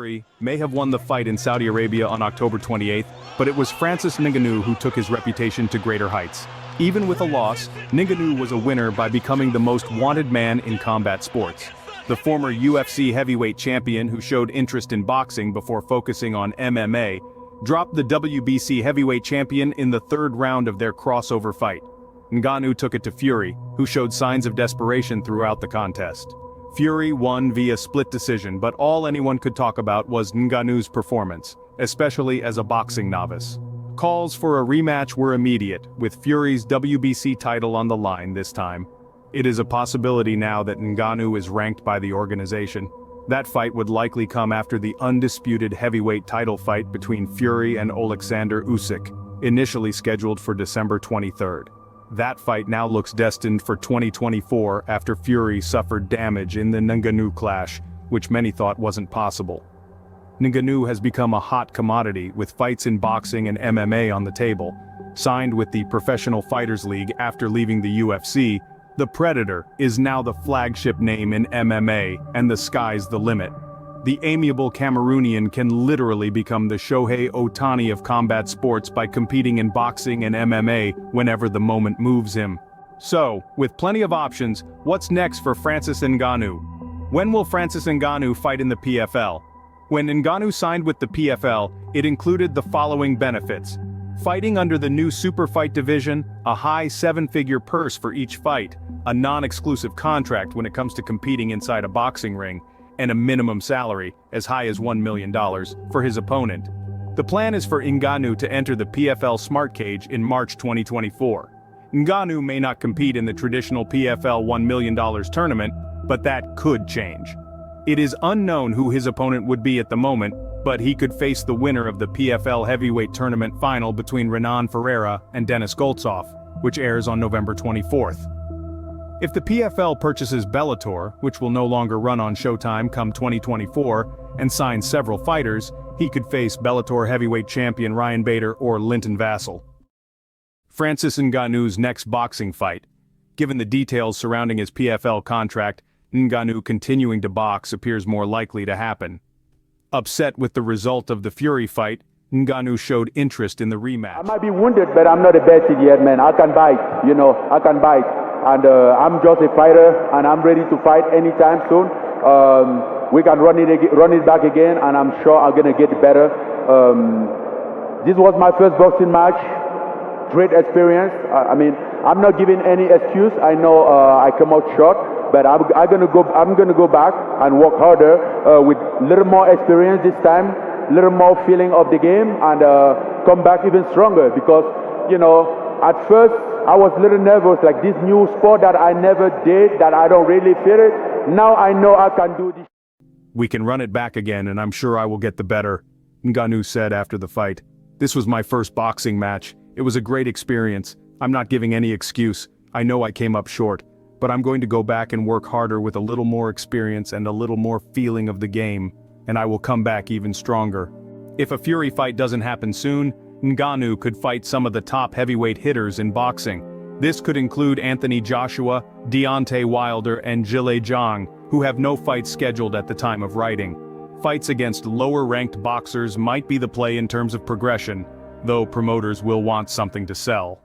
Fury may have won the fight in Saudi Arabia on October 28th, but it was Francis Ngannou who took his reputation to greater heights. Even with a loss, Ngannou was a winner by becoming the most wanted man in combat sports. The former UFC heavyweight champion who showed interest in boxing before focusing on MMA, dropped the WBC heavyweight champion in the third round of their crossover fight. Ngannou took it to Fury, who showed signs of desperation throughout the contest. Fury won via split decision, but all anyone could talk about was Ngannou's performance, especially as a boxing novice. Calls for a rematch were immediate, with Fury's WBC title on the line this time. It is a possibility now that Ngannou is ranked by the organization. That fight would likely come after the undisputed heavyweight title fight between Fury and Alexander Usyk, initially scheduled for December 23rd. That fight now looks destined for 2024 after Fury suffered damage in the Ngannou clash, which many thought wasn't possible. Ngannou has become a hot commodity, with fights in boxing and MMA on the table. Signed with the Professional Fighters League after leaving the UFC, the Predator is now the flagship name in MMA, and the sky's the limit. The amiable Cameroonian can literally become the Shohei Ohtani of combat sports by competing in boxing and MMA whenever the moment moves him. So, with plenty of options, what's next for Francis Ngannou? When will Francis Ngannou fight in the PFL? When Ngannou signed with the PFL, it included the following benefits: fighting under the new super fight division, a high seven-figure purse for each fight, a non-exclusive contract when it comes to competing inside a boxing ring, and a minimum salary, as high as $1 million, for his opponent. The plan is for Ngannou to enter the PFL Smart Cage in March 2024. Ngannou may not compete in the traditional PFL $1 million tournament, but that could change. It is unknown who his opponent would be at the moment, but he could face the winner of the PFL heavyweight tournament final between Renan Ferreira and Denis Goltsov, which airs on November 24th. If the PFL purchases Bellator, which will no longer run on Showtime come 2024, and signs several fighters, he could face Bellator heavyweight champion Ryan Bader or Linton Vassell. Francis Ngannou's next boxing fight. Given the details surrounding his PFL contract, Ngannou continuing to box appears more likely to happen. Upset with the result of the Fury fight, Ngannou showed interest in the rematch. I might be wounded, but I'm not a bad idiot, man. I can bite, I can bite. And I'm just a fighter, and I'm ready to fight anytime soon. We can run it back again, and I'm sure I'm gonna get better. This was my first boxing match. Great experience. I'm not giving any excuse. I know I come out short, but I'm gonna go back and work harder with a little more experience this time, a little more feeling of the game, and come back even stronger. Because at first I was a little nervous, like this new sport that I never did, that I don't really feel it. Now I know I can do this. We can run it back again, and I'm sure I will get the better, Ngannou said after the fight. This was my first boxing match. It was a great experience. I'm not giving any excuse. I know I came up short, but I'm going to go back and work harder with a little more experience and a little more feeling of the game, and I will come back even stronger. If a Fury fight doesn't happen soon, Ngannou could fight some of the top heavyweight hitters in boxing. This could include Anthony Joshua, Deontay Wilder, and Zhilei Zhang, who have no fights scheduled at the time of writing. Fights against lower-ranked boxers might be the play in terms of progression, though promoters will want something to sell.